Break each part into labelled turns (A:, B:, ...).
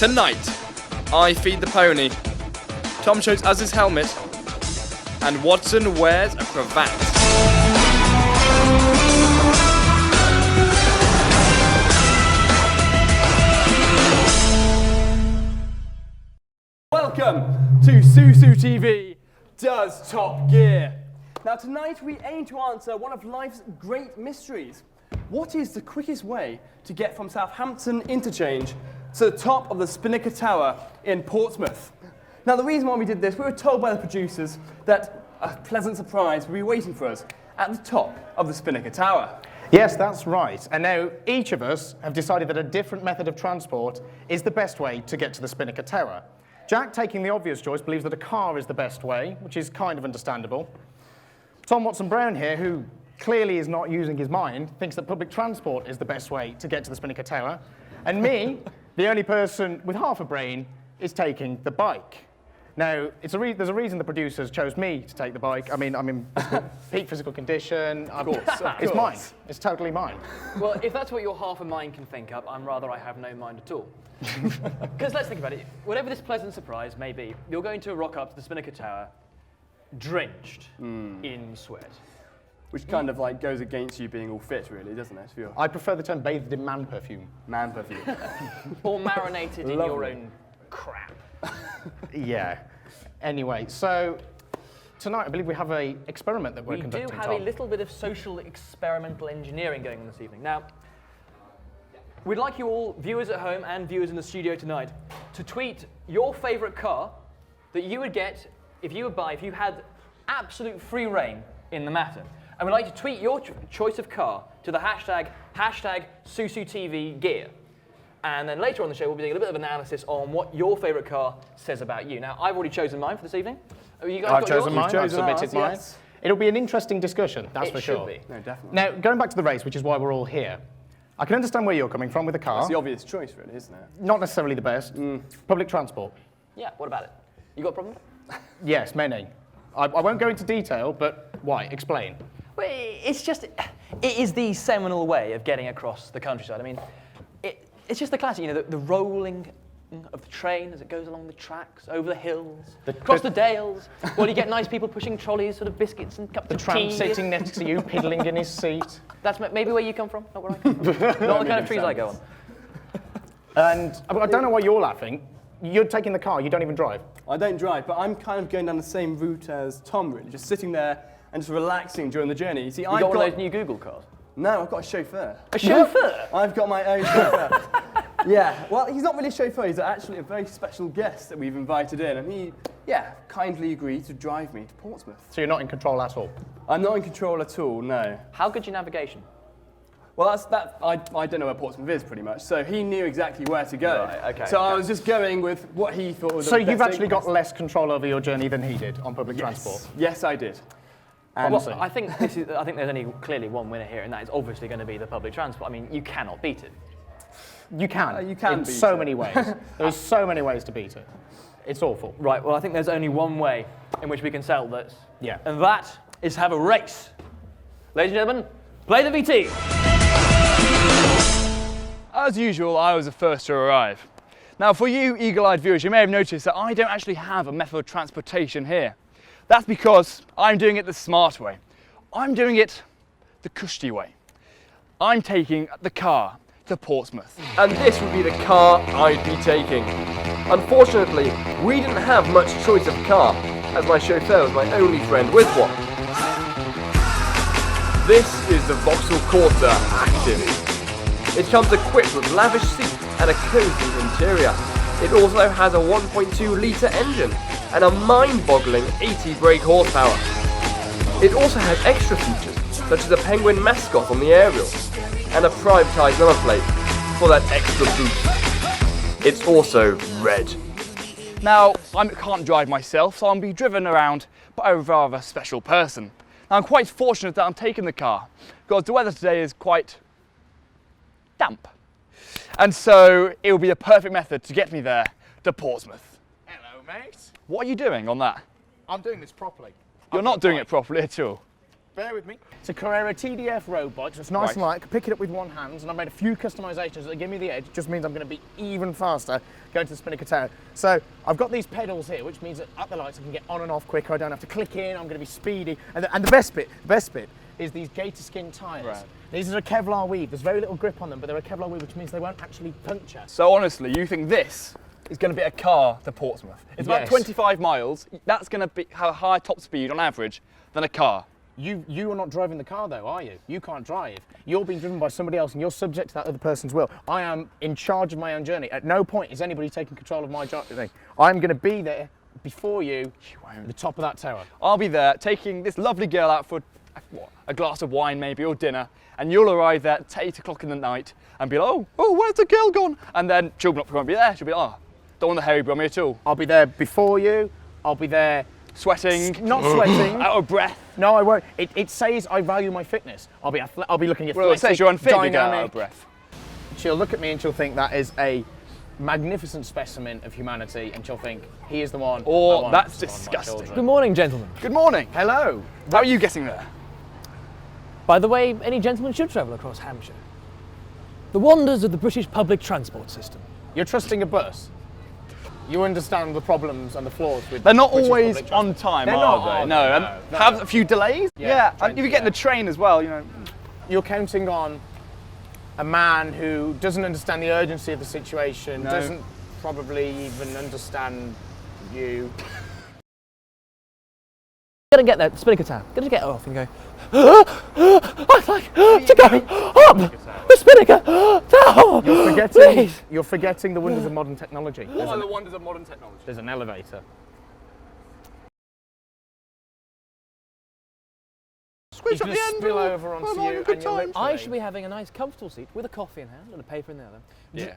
A: Tonight, I feed the pony, Tom shows us his helmet, and Watson wears a cravat. Welcome to SUSUtv Does Top Gear. Now tonight we aim to answer one of life's great mysteries. What is the quickest way to get from Southampton interchange to the top of the Spinnaker Tower in Portsmouth? Now the reason why we did this, we were told by the producers that a pleasant surprise would be waiting for us at the top of the Spinnaker Tower.
B: Yes, that's right. And now each of us have decided that a different method of transport is the best way to get to the Spinnaker Tower. Jack, taking the obvious choice, believes that a car is the best way, which is kind of understandable. Tom Watson-Brown here, who clearly is not using his mind, thinks that public transport is the best way to get to the Spinnaker Tower. And me, the only person with half a brain, is taking the bike. Now, there's a reason the producers chose me to take the bike. I mean, I'm in peak physical condition. Of course. It's mine. It's totally mine.
C: Well, if that's what your half a mind can think up, I'm rather I have no mind at all. Because let's think about it. Whatever this pleasant surprise may be, you're going to rock up to the Spinnaker Tower drenched in sweat.
A: Which kind of like goes against you being all fit, really, doesn't it?
B: I prefer the term bathed in man perfume.
A: Man perfume.
C: Or marinated in your own crap.
B: Yeah. Anyway, so tonight I believe we have an experiment that we're conducting.
C: We do have a little bit of social experimental engineering going on this evening. Now, we'd like you all, viewers at home and viewers in the studio tonight, to tweet your favourite car that you would get if you had absolute free reign in the matter. And we'd like to tweet your choice of car to the hashtag SUSUTVgear. And then later on the show, we'll be doing a bit of analysis on what your favourite car says about you. Now, I've already chosen mine for this evening. You guys
B: I've chosen mine. I've submitted mine.
A: Yes.
B: It'll be an interesting discussion, that's for sure.
C: It should be.
A: No, definitely.
B: Now, going back to the race, which is why we're all here, I can understand where you're coming from with the car.
A: It's the obvious choice, really, isn't it?
B: Not necessarily the best. Public transport.
C: Yeah, what about it? You got a problem?
B: Yes, many. I won't go into detail, but why? Explain.
C: Well, it's just, it is the seminal way of getting across the countryside. I mean, it's just the classic, you know, the rolling of the train as it goes along the tracks, over the hills, across the dales, while you get nice people pushing trolleys, sort of biscuits and cups of tea.
B: The tramp sitting next to you, piddling in his seat.
C: That's maybe where you come from, not where I come from. Not the kind of trees I go on.
B: And I don't know why you're laughing. You're taking the car, you don't even drive.
A: I don't drive, but I'm kind of going down the same route as Tom, really, just sitting there and just relaxing during the journey. You see,
C: I've got one of those new Google cars?
A: No, I've got a chauffeur.
C: A chauffeur?
A: I've got my own chauffeur. Yeah, well, he's not really a chauffeur, he's actually a very special guest that we've invited in, and he, kindly agreed to drive me to Portsmouth.
B: So you're not in control at all?
A: I'm not in control at all, no.
C: How good's your navigation?
A: Well, I don't know where Portsmouth is, pretty much, so he knew exactly where to go.
C: Right, okay.
A: So I was just going with what he thought was the best.
B: So you've actually got less control over your journey than he did on public transport?
A: Yes, I did.
C: And well, I think there's only clearly one winner here, and that is obviously going to be the public transport. I mean, you cannot beat it.
B: You can.
A: You can
B: in
A: beat
B: so
A: it.
B: many ways. There's so many ways to beat it. It's awful.
C: Right, well, I think there's only one way in which we can settle this.
B: Yeah.
C: And that is have a race. Ladies and gentlemen, play the VT.
A: As usual, I was the first to arrive. Now, for you eagle-eyed viewers, you may have noticed that I don't actually have a method of transportation here. That's because I'm doing it the smart way. I'm doing it the cushy way. I'm taking the car to Portsmouth. And this would be the car I'd be taking. Unfortunately, we didn't have much choice of car, as my chauffeur was my only friend with one. This is the Vauxhall Corsa Active. It comes equipped with lavish seats and a cozy interior. It also has a 1.2 litre engine and a mind-boggling 80 brake horsepower. It also has extra features, such as a penguin mascot on the aerial, and a privatised number plate for that extra boost. It's also red. Now, I can't drive myself, so I'll be driven around by a rather special person. Now, I'm quite fortunate that I'm taking the car, because the weather today is quite damp. And so it will be a perfect method to get me there to Portsmouth.
B: Hello, mate.
A: What are you doing on that?
B: I'm doing this properly.
A: You're not doing it properly at all.
B: bear with me. It's a Carrera TDF road bike, so it's nice and light. I can pick it up with one hand, and I've made a few customisations that give me the edge. It just means I'm going to be even faster going to the Spinnaker Tower. So I've got these pedals here, which means that at the lights I can get on and off quicker. I don't have to click in. I'm going to be speedy. And the best bit is these gator skin tyres. Right. These are a Kevlar weave. There's very little grip on them, but they're a Kevlar weave, which means they won't actually puncture.
D: So honestly, you think this is going to be a car to Portsmouth? It's about 25 miles. That's going to have a higher top speed on average than a car.
B: You are not driving the car though, are you? You can't drive. You're being driven by somebody else and you're subject to that other person's will. I am in charge of my own journey. At no point is anybody taking control of my journey. I'm going to be there before you at the top of that tower.
D: I'll be there taking this lovely girl out for a glass of wine maybe or dinner, and you'll arrive there at 8 o'clock in the night and be like, oh, where's the girl gone? And then she'll not be there. She'll be like, oh, don't want the hairy brummy at all.
B: I'll be there before you. I'll be there
D: sweating.
B: Not sweating.
D: Out of breath.
B: No, I won't. It says I value my fitness. I'll be looking at
D: well, it says you're unfit to get out of breath.
B: She'll look at me and she'll think that is a magnificent specimen of humanity, and she'll think he is the one.
D: Or that's disgusting.
C: Good morning, gentlemen.
D: Good morning.
B: Hello.
D: How are you getting there?
C: By the way, any gentleman should travel across Hampshire. The wonders of the British public transport system.
B: You're trusting a bus. You understand the problems and the flaws with.
D: They're not
B: British
D: always on time, are they? No. Have a few delays. Yeah. And if you get the train as well, you know.
B: You're counting on a man who doesn't understand the urgency of the situation, doesn't probably even understand you.
C: Gonna get there, Spinnaker Tower. Gonna get off and go. I'd like to go up the Spinnaker Tower.
B: You're forgetting the wonders of modern technology.
D: What are the wonders of modern technology?
B: There's an elevator.
D: Squish at the end.
B: Spill over onto you, and
C: I should be having a nice, comfortable seat with a coffee in hand and a paper in the other.
D: Yeah.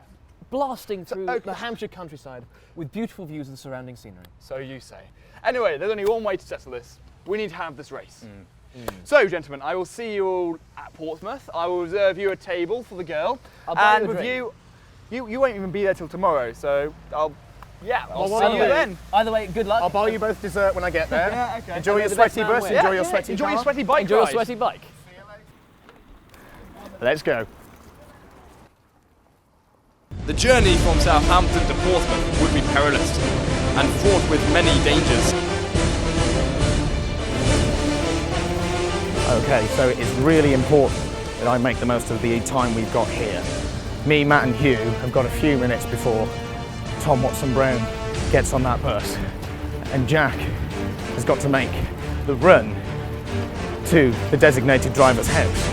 C: Blasting through the Hampshire countryside with beautiful views of the surrounding scenery.
D: So you say. Anyway, there's only one way to settle this. We need to have this race. So, gentlemen, I will see you all at Portsmouth. I will reserve you a table for the girl.
C: And
D: with you won't even be there till tomorrow, so I'll see you then.
C: Either way, good luck.
B: I'll buy you both dessert when I get there.
D: Yeah, okay.
B: Enjoy your sweaty bus, enjoy your sweaty
D: Enjoy
B: car.
D: your sweaty bike
C: Enjoy your
D: ride.
C: sweaty bike.
B: Let's go.
A: The journey from Southampton to Portsmouth would be perilous and fraught with many dangers.
B: Okay, so it's really important that I make the most of the time we've got here. Me, Matt and Hugh have got a few minutes before Tom Watson-Brown gets on that bus. And Jack has got to make the run to the designated driver's house.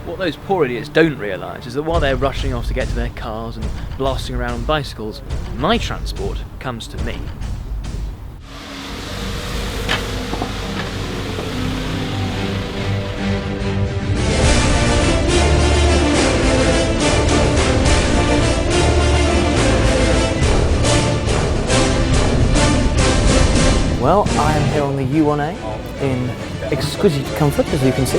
E: What those poor idiots don't realise is that while they're rushing off to get to their cars and blasting around on bicycles, my transport comes to me. Well, I am here on the U1A in exquisite comfort, as you can see.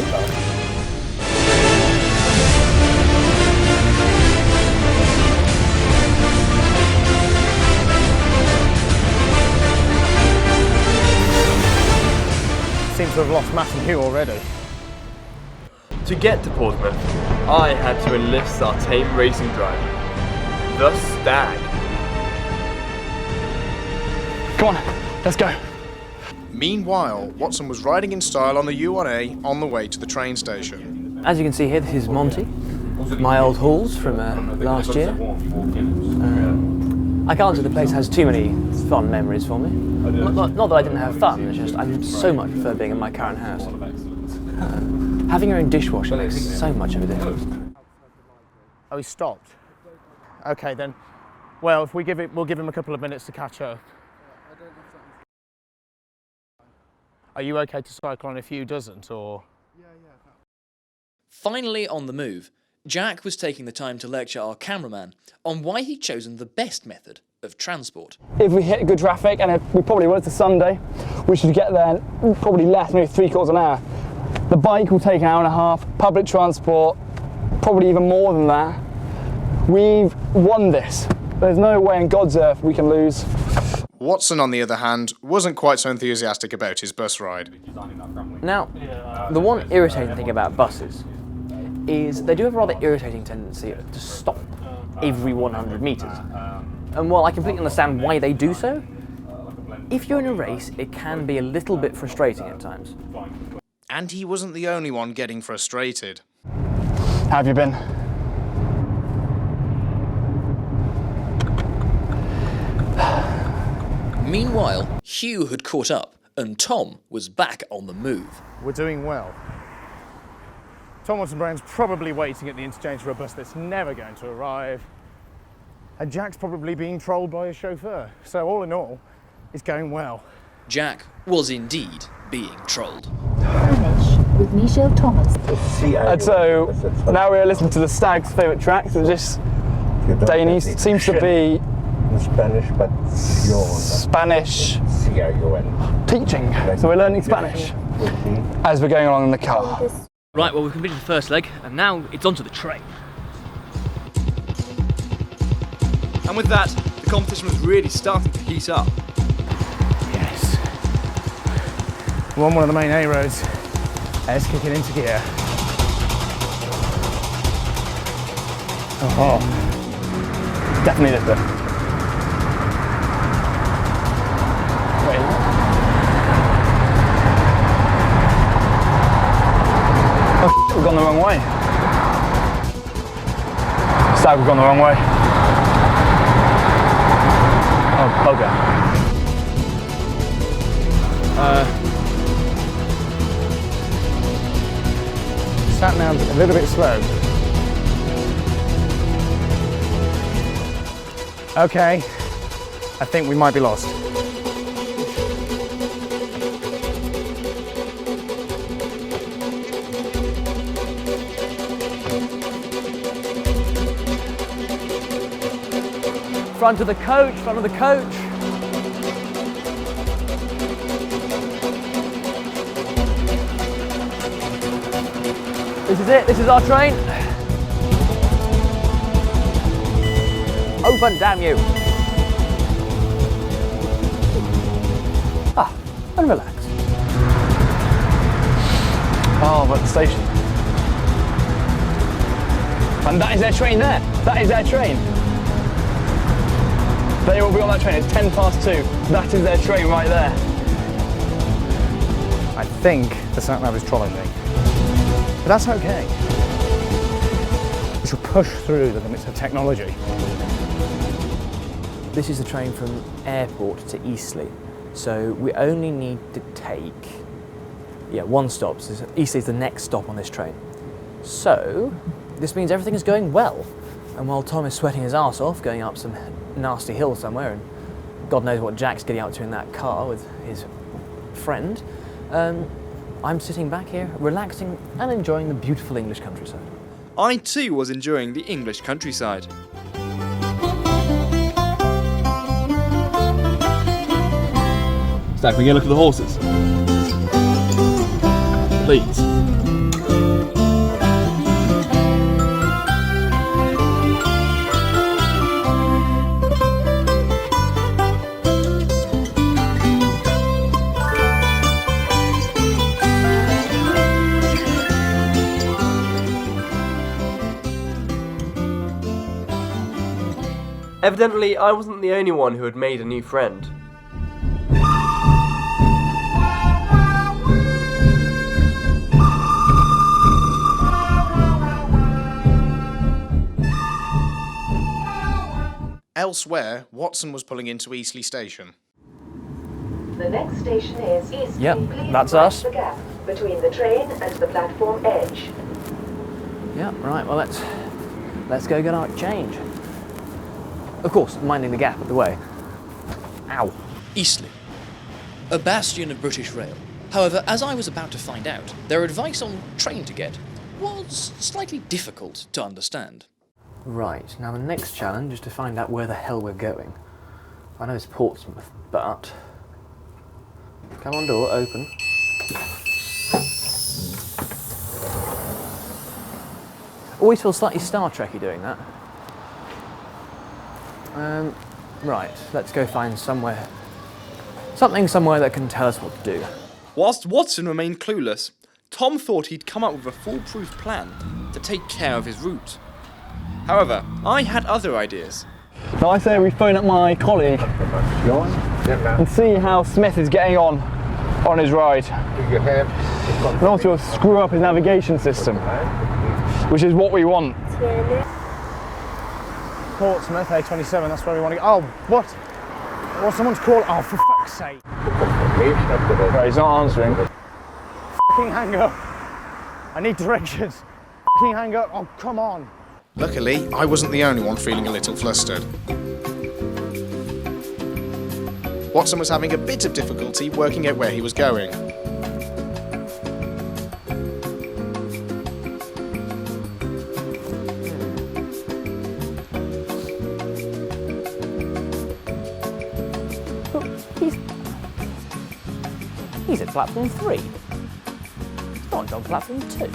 B: Seems to have lost Matt and Hugh already.
A: To get to Portsmouth, I had to enlist our tame racing driver, the Stag.
D: Come on, let's go.
F: Meanwhile, Watson was riding in style on the U1A on the way to the train station.
E: As you can see here, this is Monty, my old halls from last year. I can't say the place has too many fond memories for me. Not that I didn't have fun, it's just I so much prefer being in my current house. Having your own dishwasher makes so much of a difference.
B: Oh, he stopped. Okay then. Well, if we'll give him a couple of minutes to catch up. Are you okay to cycle on if Hugh doesn't, or?
G: Finally on the move, Jack was taking the time to lecture our cameraman on why he'd chosen the best method of transport.
H: If we hit good traffic, and we probably will, it's a Sunday, we should get there in probably less, maybe 3/4 of an hour. The bike will take an hour and a half, public transport, probably even more than that. We've won this. There's no way in God's earth we can lose.
F: Watson, on the other hand, wasn't quite so enthusiastic about his bus ride.
E: Now, the one irritating thing about buses is they do have a rather irritating tendency to stop every 100 metres. And while I completely understand why they do so, if you're in a race, it can be a little bit frustrating at times.
F: And he wasn't the only one getting frustrated.
H: How have you been?
G: Meanwhile, Hugh had caught up, and Tom was back on the move.
B: We're doing well. Tom Watson Brown's probably waiting at the interchange for a bus that's never going to arrive. And Jack's probably being trolled by his chauffeur. So all in all, it's going well.
G: Jack was indeed being trolled.
I: Homage with Michelle Thomas.
H: And so now we're listening to the Stag's favourite track. So this Danish seems to be
J: Spanish, but
H: Spanish
J: C-I-O-N.
H: teaching. So we're learning Spanish as we're going along in the car.
E: Right, well, we've completed the first leg, and now it's onto the train.
D: And with that, the competition was really starting to heat up.
B: Yes. We're on one of the main A roads. Let's kick it into gear.
H: Oh, definitely this bit. Oh, we've gone the wrong way. Stag, we've gone the wrong way. Oh, bugger.
B: Sat nav's a little bit slow. Okay, I think we might be lost.
E: Front of the coach, front of the coach. This is it, this is our train. Open, damn you. Ah, and relax.
H: Oh, but the station. And that is their train there. That is their train. They will be on that train at 2:10. That is their train right there.
B: I think the sat nav is trolling me. But that's okay. We shall push through the limits of technology.
E: This is the train from airport to Eastleigh. So we only need to take, one stop. So Eastleigh is the next stop on this train. So this means everything is going well. And while Tom is sweating his arse off, going up some nasty hill somewhere, and God knows what Jack's getting up to in that car with his friend, I'm sitting back here, relaxing and enjoying the beautiful English countryside.
D: I too was enjoying the English countryside. Stag, can we get a look at the horses? Please.
A: Evidently, I wasn't the only one who had made a new friend.
F: Elsewhere, Watson was pulling into Eastleigh Station.
I: The next station is Eastleigh.
E: Yep,
I: Please
E: that's
I: mind
E: us.
I: the gap between the train and the platform edge.
E: Yeah, right, well let's go get our change. Of course, minding the gap at the way. Ow.
G: Eastleigh, a bastion of British rail. However, as I was about to find out, their advice on train to get was slightly difficult to understand.
E: Right, now the next challenge is to find out where the hell we're going. I know it's Portsmouth, but... Come on, door, open. Always feel slightly Star Trek-y doing that. Right, let's go find somewhere Something somewhere that can tell us what to do.
D: Whilst Watson remained clueless, Tom thought he'd come up with a foolproof plan to take care of his route. However, I had other ideas.
H: Now I say we phone up my colleague and see how Smith is getting on his ride. And also screw up his navigation system, which is what we want.
B: Portsmouth, A27, that's where we want to go. Oh, what? Well, someone's called. Oh, for fuck's sake.
H: Right, he's not answering.
B: Fucking hang up. I need directions. Fucking hang up. Oh, come on.
F: Luckily, I wasn't the only one feeling a little flustered. Watson was having a bit of difficulty working out where he was going.
E: He's at platform 3. He's not on platform 2.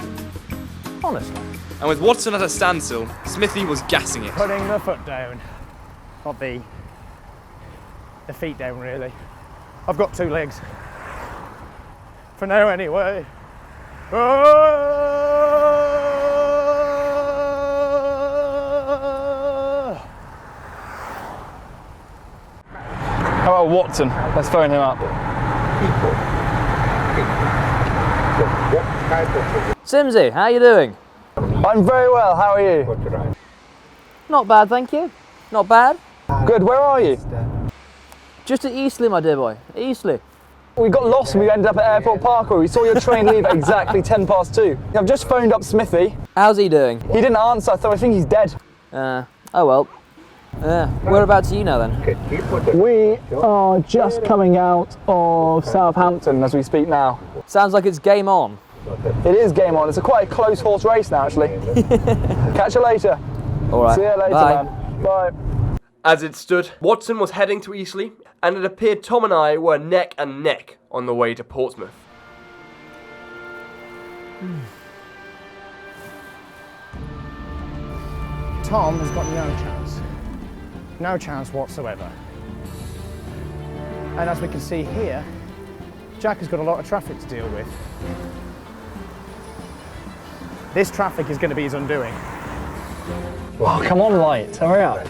E: Honestly.
D: And with Watson at a standstill, Smithy was gassing it.
B: Putting the foot down. Not the feet down, really. I've got 2 legs. For now, anyway.
H: How about Watson? Let's phone him up.
E: Simsy, how you doing?
H: I'm very well, how are you?
E: Not bad, thank you. Not bad.
H: Good, where are you?
E: Just at Eastleigh, my dear boy. Eastleigh.
H: We got lost and we ended up at Airport Park where we saw your train leave at exactly 2:10. I've just phoned up Smithy.
E: How's he doing?
H: He didn't answer, so I think he's dead.
E: Oh well. Whereabouts are you now then?
H: We are just coming out of Southampton as we speak now.
E: Sounds like it's game on.
H: It is game on. It's quite a close horse race now, actually. Catch you later.
E: All right.
H: See you later,
E: Bye.
H: man. Bye.
A: As it stood, Watson was heading to Eastleigh, and it appeared Tom and I were neck and neck on the way to Portsmouth.
B: Tom has got no chance. No chance whatsoever. And as we can see here, Jack has got a lot of traffic to deal with. This traffic is going to be his undoing.
H: Oh, come on, light. Hurry up.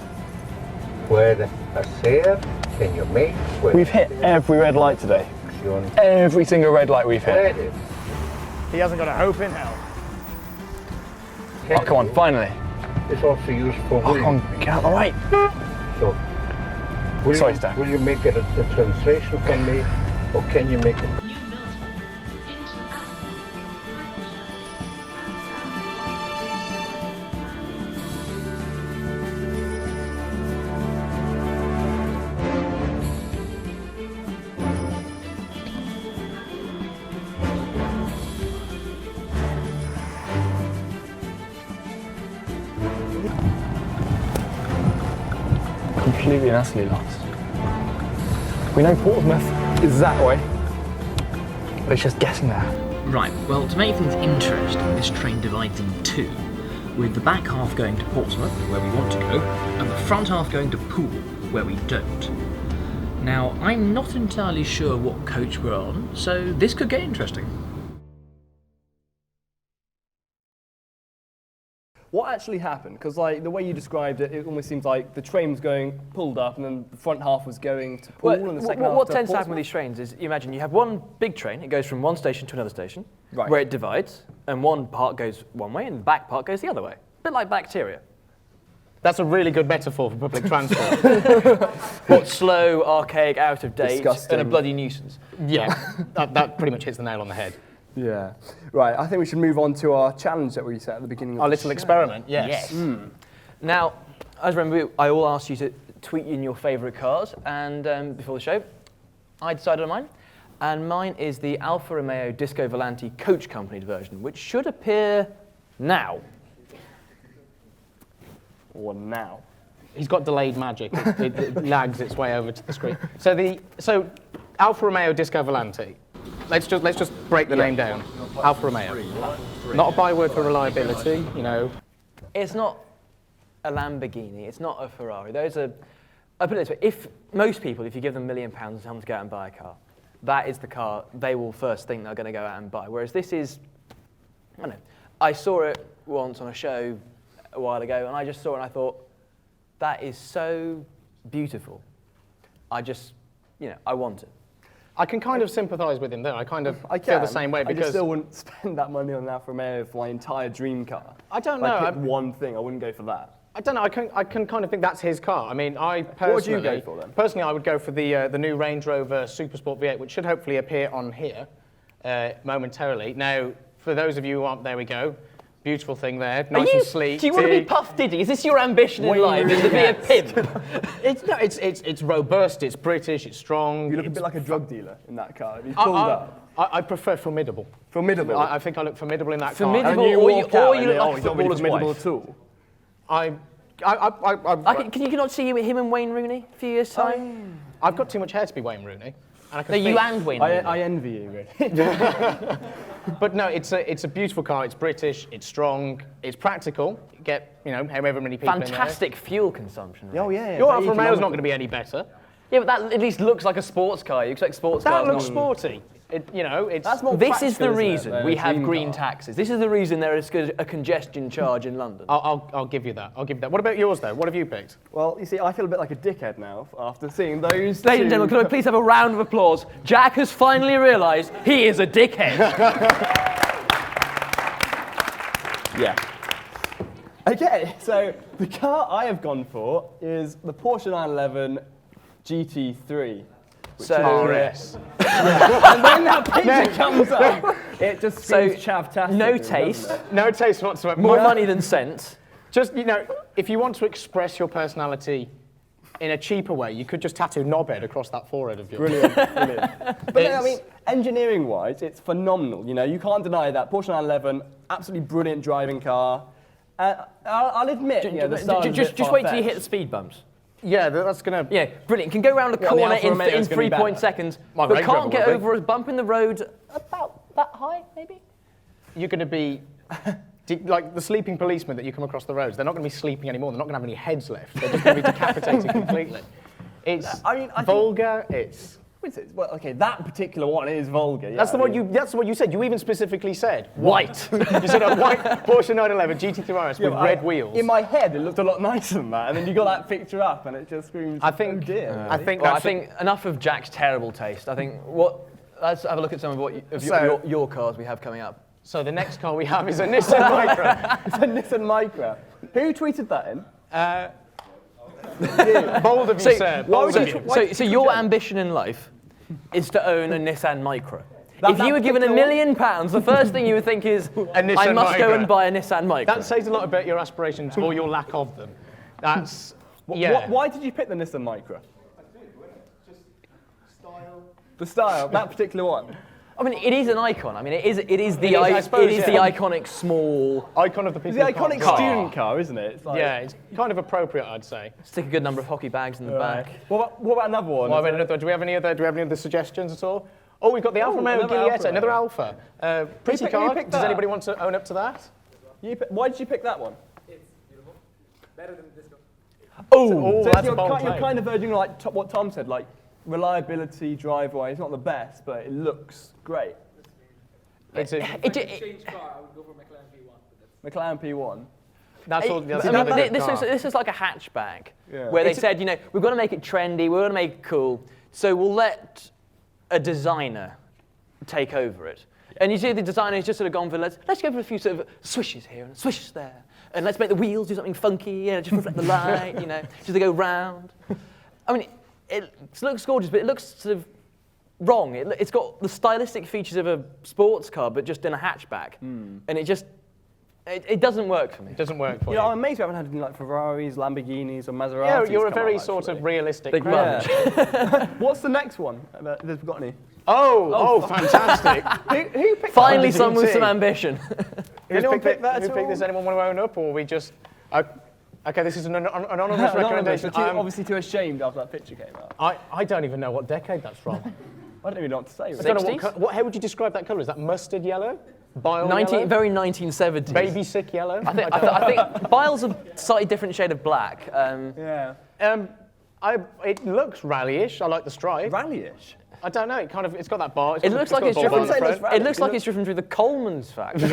J: Where I said, can you make?
H: We've hit every red light today. Every single red light we've hit.
B: He hasn't got a hope in hell.
H: Oh, come on, finally.
J: It's also used for
H: Oh, come on, get out of the way.
J: So,
H: Sorry, Stan.
J: will you make it a translation for me, or can you make it?
H: Completely and utterly lost. We know Portsmouth is that way, but it's just getting there.
K: Right, well, to make things interesting, this train divides in 2, with the back half going to Portsmouth, where we want to go, and the front half going to Poole, where we don't. Now, I'm not entirely sure what coach we're on, so this could get interesting.
C: What actually happened? Because like the way you described it, it almost seems like the train was going pulled up, and then the front half was going to Poole, and the second half
E: what
C: to
E: tends to happen
C: Portsmouth.
E: with these trains is, you imagine you have one big train, it goes from one station to another station,
C: Right.
E: where it divides, and one part goes one way, and the back part goes the other way. A bit like bacteria.
B: That's a really good metaphor for public transport.
E: What, slow, archaic, out of date,
C: Disgusting.
E: and a bloody nuisance.
B: Yeah, that pretty much hits the nail on the head.
C: Yeah. Right, I think we should move on to our challenge that we set at the beginning of
B: Our
C: the
B: little
C: show.
B: experiment, yes.
E: Now, as remember, I all asked you to tweet in your favourite cars, and before the show, I decided on mine. And mine is the Alfa Romeo Disco Volante Coach Company version, which should appear now.
C: Or now.
B: He's got delayed magic. It lags its way over to the screen. So Alfa Romeo Disco Volante. Let's just break the name down. Alfa Romeo. Not a byword for reliability, you know.
E: It's not a Lamborghini, it's not a Ferrari. Those are I put it this way, if most people, if you give them £1 million and tell them to go out and buy a car, that is the car they will first think they're going to go out and buy. Whereas this is, I don't know, I saw it once on a show a while ago, and I just saw it and I thought, that is so beautiful. I just, I want it.
B: I can kind of sympathise with him there. I feel the same way because
D: I still wouldn't spend that money on an Alfa Romeo for my entire dream car.
B: I don't
D: If
B: know.
D: I picked one thing, I wouldn't go for that.
B: I don't know. I can kind of think that's his car. I mean, I personally.
D: What would you go for then?
B: Personally, I would go for the new Range Rover Supersport V8, which should hopefully appear on here momentarily. Now, for those of you who aren't, there we go. Beautiful thing there, nice and sleek.
E: Do you want to be Puff Diddy? Is this your ambition in life? Is to be a pimp?
B: It's robust. It's British. It's strong.
D: You look a bit like a drug dealer in that car. You pulled up.
B: I prefer formidable.
D: Formidable.
B: I think I look formidable in that
E: Formidable,
B: car.
E: or you look like a
D: he's not really
E: footballer's
D: formidable
E: wife.
D: at all.
E: Can you not see him and Wayne Rooney a few years' time?
B: I've got too much hair to be Wayne Rooney.
E: No, you and Wayne Rooney.
D: I envy you, really.
B: But no, it's a beautiful car. It's British. It's strong. It's practical. You get however many people
E: Fantastic fuel consumption.
D: Oh yeah.
B: Your Alfa Romeo's not going to be any better.
E: Yeah, but that at least looks like a sports car. You expect sports cars.
B: That looks sporty. It's.
D: That's more
E: This is the
D: practical, isn't it,
E: reason
D: than
E: we
D: a
E: have
D: dream
E: green
D: car?
E: taxes. This is the reason there is a congestion charge in London.
B: I'll give you that. What about yours though? What have you picked?
D: Well, you see, I feel a bit like a dickhead now after seeing those.
E: Ladies and gentlemen, can I please have a round of applause? Jack has finally realised he is a dickhead.
D: Yeah. Okay, so the car I have gone for is the Porsche 911 GT3.
B: RS.
D: And when that picture comes up, it just
E: So,
D: seems chavtastic.
E: no taste,
B: No taste whatsoever.
E: more money than sense.
B: Just if you want to express your personality in a cheaper way, you could just tattoo knobhead across that forehead of yours.
D: Brilliant. But no, I mean, engineering-wise, it's phenomenal. You can't deny that. Porsche 911, absolutely brilliant driving car. I'll admit, the style is a bit
E: Just wait till you
D: far-fetched.
E: hit the speed bumps.
B: Yeah, that's gonna.
E: Yeah, brilliant. Can go round a
D: the
E: corner
D: Alfa Romeo
E: in
D: is gonna be
E: 3
D: better.
E: seconds,
B: My
E: but
B: Range
E: can't
B: Rover
E: get
B: will be.
E: over a bump in the road about that high, maybe?
B: You're going to be like the sleeping policemen that you come across the roads. They're not going to be sleeping anymore. They're not going to have any heads left. They're just going to be decapitated completely. It's vulgar.
D: Well, okay, that particular one is vulgar. Yeah,
B: That's what you said. You even specifically said
E: White.
B: You said a white Porsche 911 GT3 RS with
D: but
B: red wheels.
D: In my head, it looked a lot nicer than that, and then you got that picture up, and it just screams.
B: I think.
D: Oh dear.
B: I think.
E: Well, I
B: that's
E: think enough of Jack's terrible taste. I think let's have a look at some of your cars we have coming up.
B: So the next car we have is a Nissan Micra.
D: It's a Nissan Micra. Who tweeted that in?
B: Bold of you, sir. Bold of you.
E: So your ambition in life is to own a Nissan Micra. If
D: that
E: you were given £1 million, the first thing you would think is, I
B: Nissan
E: must go
B: Micra.
E: and buy a Nissan Micra.
B: That says a lot about your aspirations or your lack of them. That's. Yeah.
D: Why did you pick the Nissan Micra? The style, that particular one.
E: I mean, it is an icon. I mean, it is the
B: I suppose,
E: the iconic small.
B: Icon of the people.
D: It's the
B: who can't
D: iconic
B: drive.
D: student car, isn't it? It's like,
B: Yeah, it's kind of appropriate, I'd say.
E: Stick a good number of hockey bags in the back.
D: What about another one?
B: Do we have any other suggestions at all? Oh, we've got the Alfa Romeo
D: another
B: Giulietta,
D: Alfa
B: another
D: Romeo.
B: Alfa. Pretty
D: you
B: car.
D: picked
B: Does
D: that?
B: anybody want to own up to that?
D: Why did you pick that one?
B: Oh,
D: So
B: that's a
D: you're
B: bold
D: you're
B: claim.
D: kind of verging like what Tom said, like reliability, drive-wise, it's not the best, but it looks great.
B: It's a,
D: McLaren P1.
B: that's all. That's
E: I
B: another
E: mean,
B: good car.
E: this is like a hatchback,
D: Yeah.
E: where they said, we've got to make it trendy, we're going to make it cool, so we'll let a designer take over it. And you see the designer has just sort of gone for, let's go for a few sort of swishes here and swishes there, and let's make the wheels do something funky, just reflect the light, just to go round. I mean, it looks gorgeous, but it looks sort of wrong. It's got the stylistic features of a sports car, but just in a hatchback, and it doesn't work for me.
B: It doesn't work for you.
D: Yeah, I'm amazed we haven't had any like Ferraris, Lamborghinis, or Maseratis.
B: Yeah, you're a
D: come
B: very
D: up,
B: sort of
D: actually.
B: realistic
E: Big
B: crowd.
D: What's the next one? Have we got any?
B: Oh, fantastic.
D: Who picked
E: Finally,
B: that?
E: someone with some ambition.
D: Anyone pick that
B: Who
D: at
B: picked
D: all?
B: this? Anyone want to own up, or we just? Okay, this is an anonymous recommendation.
D: Obviously too ashamed after that picture came out.
B: I don't even know what decade that's from.
D: I don't even know what to say.
B: I
D: Really.
B: don't know
E: 60s?
B: how would you describe that colour? Is that mustard yellow? Bile yellow?
E: Very 1970s.
B: Baby sick yellow?
E: I think Bile's a slightly different shade of black.
D: Yeah.
B: It looks rally-ish. I like the stripe.
D: Rally-ish?
B: I don't know. It's got that bar.
E: It looks like it's driven. It looks like it's driven through the Coleman's factory.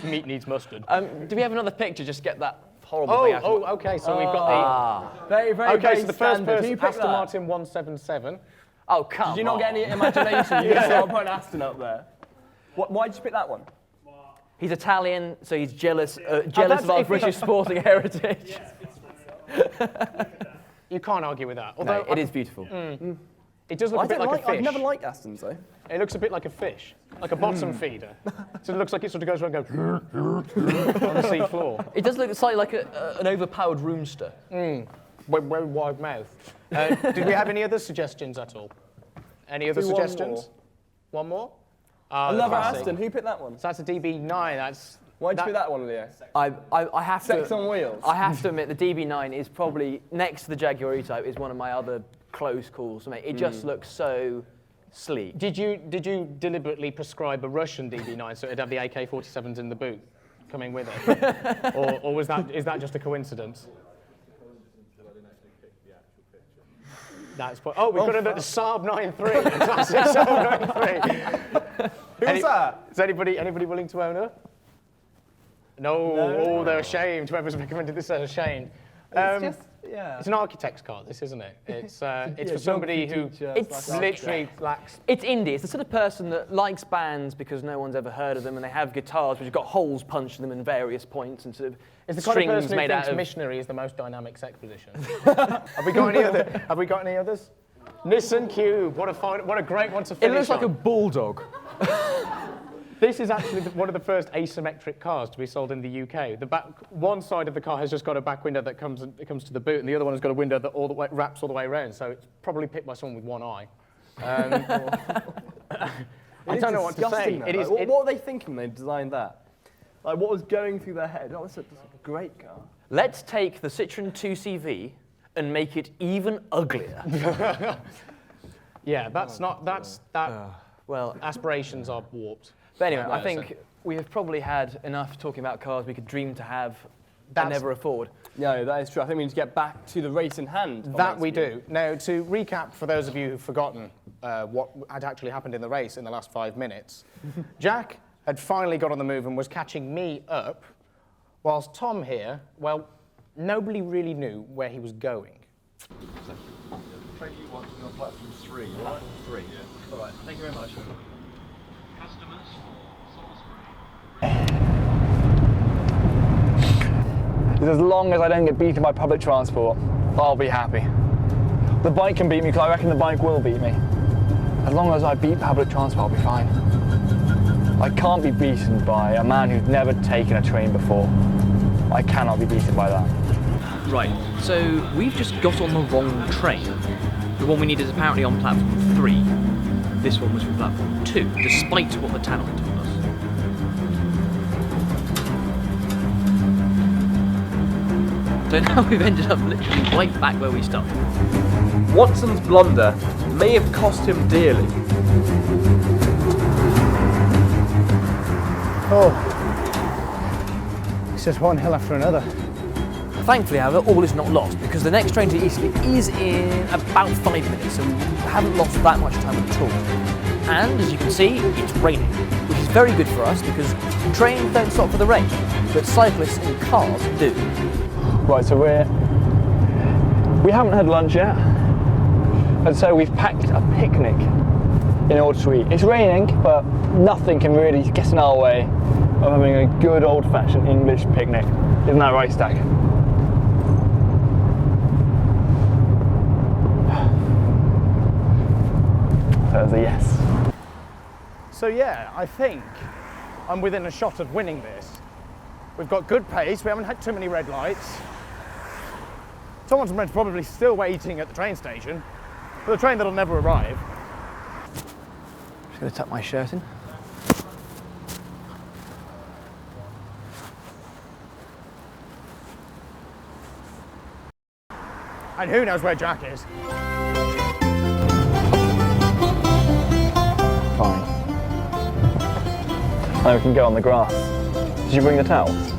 B: Meat needs mustard.
E: Do we have another picture? Just get that horrible thing out.
B: Oh, okay. So we've got the.
D: Very, very,
B: Okay,
D: very
B: so the first
D: standard.
B: person, Aston Martin 177.
E: Oh, come on.
D: Did you not get any imagination? You just started putting Aston up there. Why did you pick that one?
E: He's Italian, so he's jealous of our British sporting heritage.
B: You can't argue with that.
E: Although it is beautiful.
B: It does look a bit like a fish.
D: I've never liked Astons though.
B: It looks a bit like a fish, like a bottom feeder. So it looks like it sort of goes around and goes on the sea floor.
E: It does look slightly like an overpowered roomster.
B: Very wide mouth. Did we have any other suggestions at all? Any other suggestions? One more?
D: Another Aston. Who picked that one?
B: So that's a DB9.
D: Why'd you pick that one, Leo?
E: I have
D: Sex on wheels.
E: I have to admit, the DB9 is probably next to the Jaguar E-Type is one of my other close calls. Mate, it just looks so sleek.
B: Did you deliberately prescribe a Russian DB9 so it'd have the AK-47s in the boot coming with it, or is that just a coincidence? That's we've got the Saab 93, the classic Saab 93.
D: Who's that?
B: Is anybody willing to own her? No. Oh, they're ashamed. Whoever's recommended this is ashamed. It's an architect's car, this, isn't it? It's for somebody who literally lacks.
E: It's indie. It's the sort of person that likes bands because no one's ever heard of them, and they have guitars which have got holes punched in them in various points and sort of
B: it's the kind of person who thinks missionary is the most dynamic sex position. Have we got any others? Nissan Cube. What a great one to finish.
E: It looks like a bulldog.
B: This is actually one of the first asymmetric cars to be sold in the UK. One side of the car has just got a back window that comes to the boot, and the other one has got a window that wraps all the way around. So it's probably picked by someone with one eye. I don't know what to say.
D: What were they thinking when they designed that? Like, what was going through their head? Oh, that's a great car.
E: Let's take the Citroen 2CV and make it even uglier.
B: Yeah, well, aspirations are warped.
E: But anyway, I think we have probably had enough talking about cars we could dream to have and never afford.
D: No, that is true. I think we need to get back to the race in hand.
B: That we do. Now, to recap, for those of you who've forgotten what had actually happened in the race in the last 5 minutes, Jack had finally got on the move and was catching me up, whilst Tom here, well, nobody really knew where he was going.
L: Train you want to go on platform 3, right? 3, yeah. All right, thank you very much. Customers for Salisbury.
H: As long as I don't get beaten by public transport, I'll be happy. The bike can beat me, because I reckon the bike will beat me. As long as I beat public transport, I'll be fine. I can't be beaten by a man who's never taken a train before. I cannot be beaten by that.
K: Right, so we've just got on the wrong train. The one we needed is apparently on platform 3. This one was from platform 2, despite what the tannoy told us. So now we've ended up literally right back where we started.
A: Watson's blunder may have cost him dearly.
B: It's just one hill after another.
E: Thankfully, however, all is not lost, because the next train to Eastleigh is in about 5 minutes, so we haven't lost that much time at all. And as you can see, it's raining, which is very good for us because trains don't stop for the rain, but cyclists and cars do.
H: Right, so we haven't had lunch yet, and so we've packed a picnic in order to eat. It's raining, but nothing can really get in our way of having a good old-fashioned English picnic. Isn't that right, Stack? That was a yes.
B: So yeah, I think I'm within a shot of winning this. We've got good pace, we haven't had too many red lights. Someone's probably still waiting at the train station for the train that'll never arrive.
E: Just going to tuck my shirt in.
B: And who knows where Jack is?
H: Fine. Now we can go on the grass. Did you bring the towels?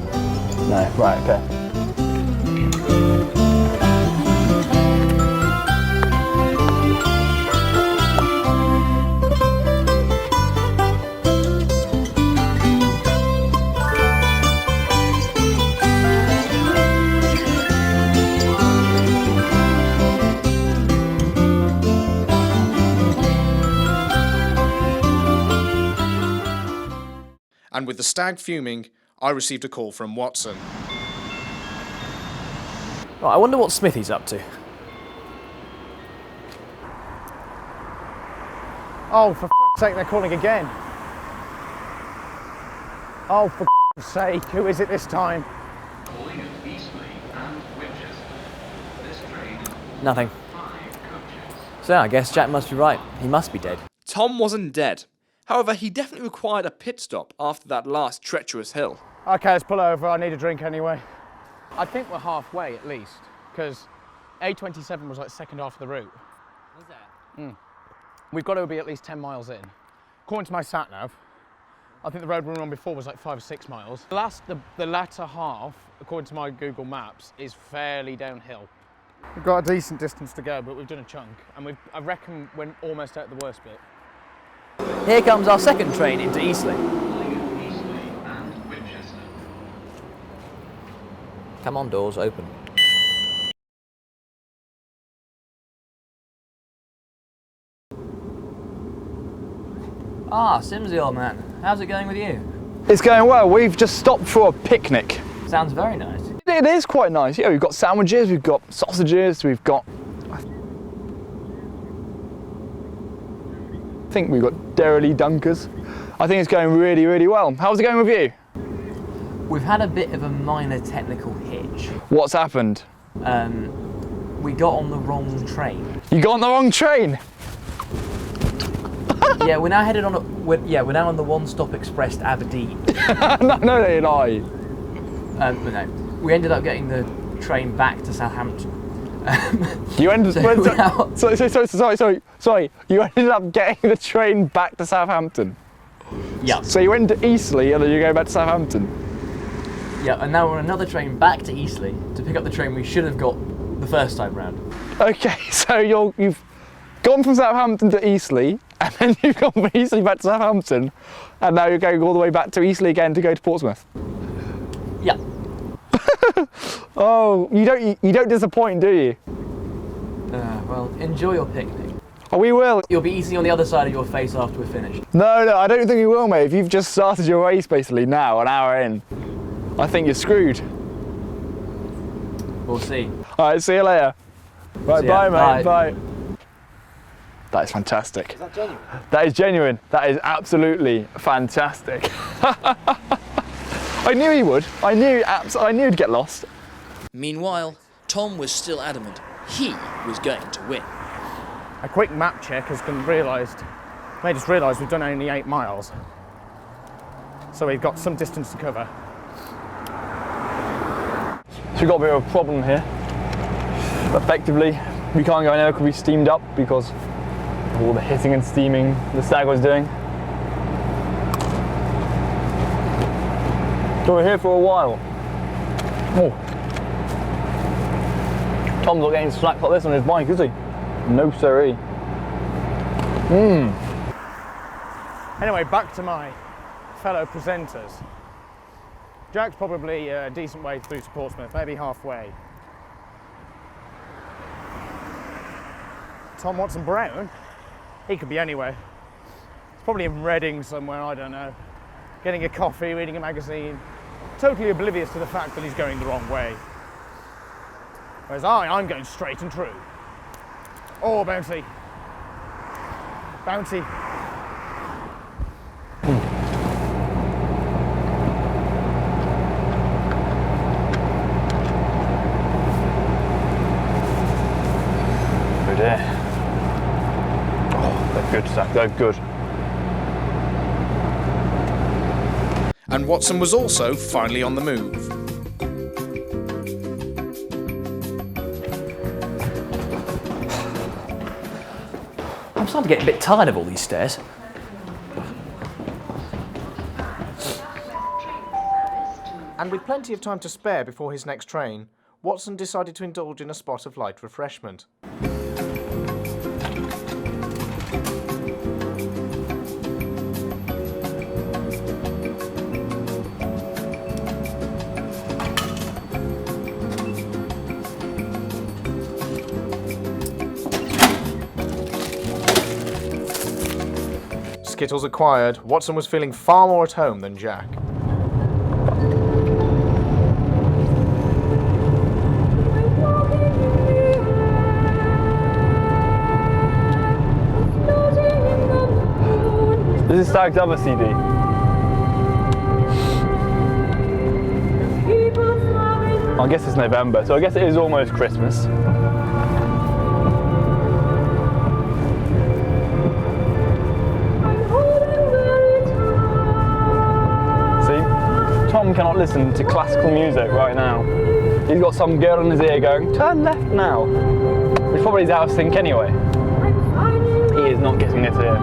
H: No, right, okay.
F: And with the stag fuming, I received a call from Watson.
E: Right, I wonder what Smithy's up to.
B: Oh, for f***'s sake, they're calling again. Oh, for f***'s sake, who is it this time?
L: Calling at Eastleigh and Winchester. This train
E: Nothing. So I guess Jack must be right. He must be dead.
A: Tom wasn't dead. However, he definitely required a pit stop after that last treacherous hill.
B: Okay, let's pull over. I need a drink anyway. I think we're halfway at least, because A27 was like second half of the route.
E: Was that?
B: We've got to be at least 10 miles in. According to my sat-nav, I think the road we were on before was like 5 or 6 miles. The latter half, according to my Google Maps, is fairly downhill. We've got a decent distance to go, but we've done a chunk, and I reckon we're almost out of the worst bit.
E: Here comes our second train into Eastleigh. Come on, doors open. Ah, Simsy, old man. How's it going with you?
H: It's going well. We've just stopped for a picnic.
E: Sounds very nice.
H: It is quite nice. Yeah, we've got sandwiches, we've got sausages, we've got... I think we've got Dairy Dunkers. I think it's going really, really well. How's it going with you?
E: We've had a bit of a minor technical hitch.
H: What's happened?
E: We got on the wrong train.
H: You got on the wrong train?
E: Yeah, we're now headed on we're now on the one-stop express to Aberdeen.
H: no, you lie.
E: No. We ended up getting the train back to Southampton.
H: You ended sorry. You ended up getting the train back to Southampton.
E: Yeah.
H: So you went to Eastleigh and then you go back to Southampton.
E: Yeah, and now we're on another train back to Eastleigh to pick up the train we should have got the first time round.
H: Okay, so you've gone from Southampton to Eastleigh, and then you've gone from Eastleigh back to Southampton, and now you're going all the way back to Eastleigh again to go to Portsmouth.
E: Yeah.
H: Oh, you don't disappoint, do you?
E: Well, enjoy your picnic.
H: Oh, we will.
E: You'll be easy on the other side of your face after we're finished.
H: No, I don't think you will, mate. If you've just started your race basically now, an hour in, I think you're screwed.
E: We'll see.
H: All right, see you later. Right,
E: See ya.
H: bye, mate.
E: Bye.
H: Bye. That is fantastic.
E: Is that genuine?
H: That is genuine. That is absolutely fantastic. I knew he would. I knew he'd get lost.
G: Meanwhile, Tom was still adamant he was going to win.
B: A quick map check has made us realise we've done only 8 miles. So we've got some distance to cover.
H: So we've got a bit of a problem here. Effectively, we can't go anywhere because we steamed up because of all the hitting and steaming the stag was doing. So we're here for a while. Oh. Tom's not getting slack like this on his bike, is he? No siree.
B: Anyway, back to my fellow presenters. Jack's probably a decent way through to Portsmouth, maybe halfway. Tom Watson Brown, he could be anywhere. He's probably in Reading somewhere, I don't know. Getting a coffee, reading a magazine, totally oblivious to the fact that he's going the wrong way. Whereas I'm going straight and true. Oh, bouncy. Bouncy.
H: Oh dear. Oh, they're good, Zach, they're good.
F: And Watson was also finally on the move.
E: I'm starting to get a bit tired of all these stairs.
F: And with plenty of time to spare before his next train, Watson decided to indulge in a spot of light refreshment. Skittles acquired, Watson was feeling far more at home than Jack.
H: This is Stag's other CD. I guess it's November, so I guess it is almost Christmas. See, Tom cannot listen to classical music right now. He's got some girl in his ear going, turn left now. Which probably is out of sync anyway. He is not getting it here.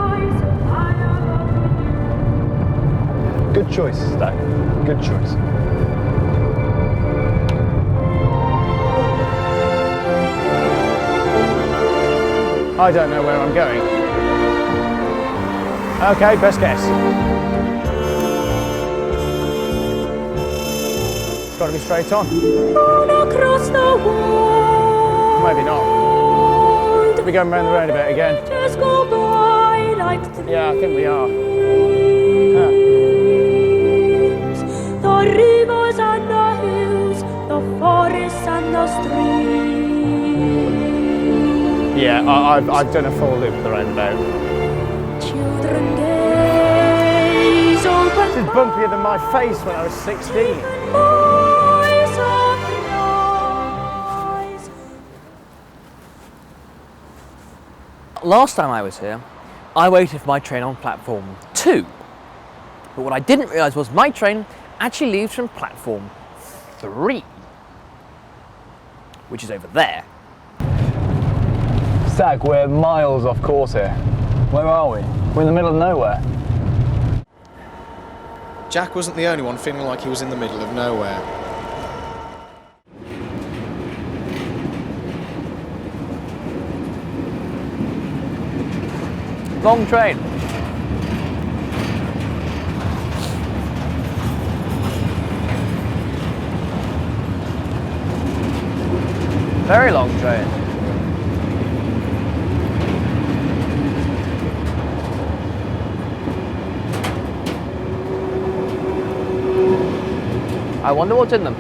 H: Good choice, Stag. Good choice.
B: I don't know where I'm going. Okay, best guess. It's got to be straight on. Maybe not. We're going round the roundabout again. Yeah, I think we are.
M: The rivers and the hills, the forests and the streams.
B: Yeah, I've done a full loop of the roundabout.
M: Children gaze open.
B: This is bumpier than my face when I was 16.
E: Last time I was here, I waited for my train on platform 2. But what I didn't realise was my train actually leaves from platform 3, which is over there.
H: Stag, we're miles off course here. Where are we? We're in the middle of nowhere.
F: Jack wasn't the only one feeling like he was in the middle of nowhere.
E: Long train. Very long train. I wonder what's in them.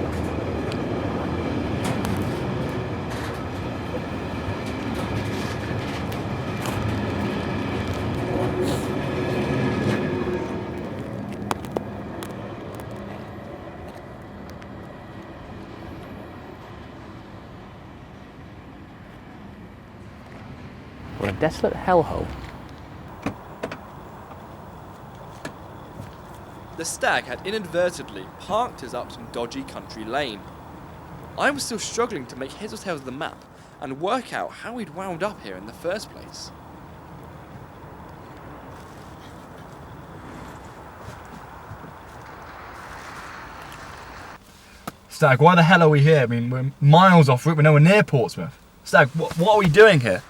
E: What a desolate hellhole.
A: The Stag had inadvertently parked us up some dodgy country lane. I was still struggling to make heads or tails of the map and work out how we'd wound up here in the first place.
D: Stag, why the hell are we here? I mean, we're miles off route, we're nowhere near Portsmouth. Stag, what are we doing here?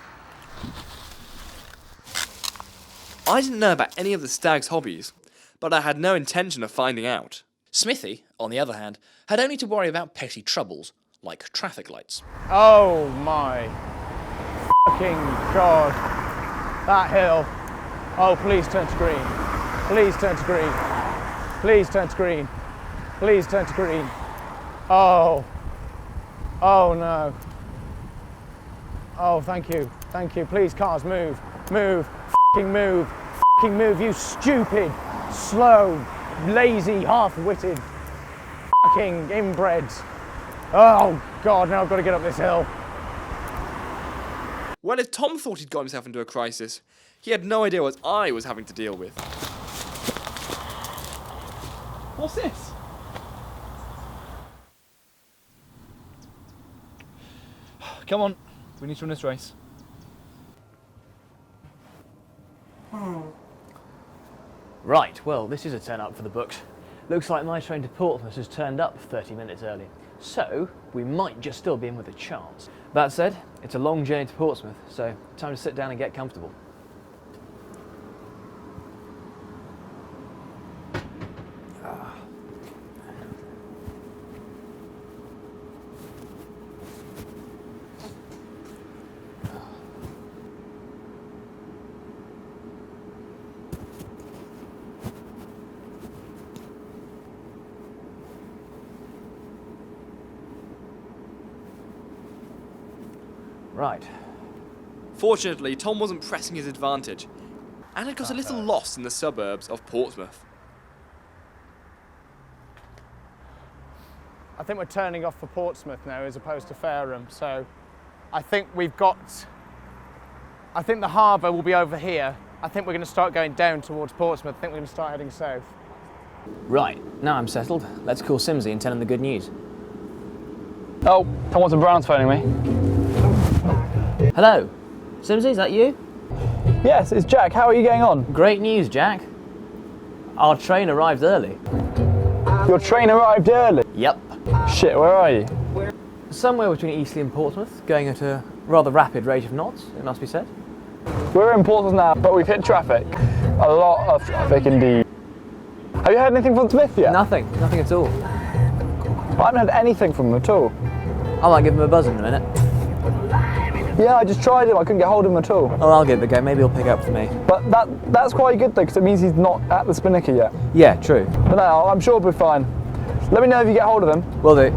A: I didn't know about any of the Stag's hobbies, but I had no intention of finding out.
G: Smithy, on the other hand, had only to worry about petty troubles, like traffic lights.
B: Oh my fucking God. That hill. Oh, please turn to green. Please turn to green. Please turn to green. Please turn to green. Oh. Oh no. Oh, thank you. Thank you. Please, cars, move. Move. Fucking move. Fucking move, you stupid, slow, lazy, half-witted fucking inbreds. Oh God, now I've got to get up this hill.
A: Well, if Tom thought he'd got himself into a crisis, he had no idea what I was having to deal with.
D: What's this? Come on, we need to run this race.
E: Right, well, this is a turn up for the books. Looks like my train to Portsmouth has turned up 30 minutes early, so we might just still be in with a chance. That said, it's a long journey to Portsmouth, so time to sit down and get comfortable. Right.
A: Fortunately, Tom wasn't pressing his advantage, and had got a little lost in the suburbs of Portsmouth.
B: I think we're turning off for Portsmouth now as opposed to Fareham, so I think I think the harbour will be over here. I think we're going to start going down towards Portsmouth. I think we're going to start heading south.
E: Right, now I'm settled. Let's call Simsy and tell him the good news.
H: Oh, Tom Watson Brown's phoning me.
E: Hello? Simsy, is that you?
H: Yes, it's Jack. How are you getting on?
E: Great news, Jack. Our train arrived early.
H: Your train arrived early?
E: Yep.
H: Shit, where are you?
E: Somewhere between Eastleigh and Portsmouth, going at a rather rapid rate of knots, it must be said.
H: We're in Portsmouth now, but we've hit traffic. A lot of traffic indeed. Have you heard anything from Smith yet?
E: Nothing at all.
H: I haven't heard anything from him at all.
E: I might give him a buzz in a minute.
H: Yeah, I just tried him, I couldn't get hold of him at all.
E: Oh, I'll give it a go, maybe he'll pick up for me.
H: But that's quite good though, because it means he's not at the Spinnaker yet.
E: Yeah, true.
H: But no, I'm sure we'll be fine. Let me know if you get hold of him.
E: Will do.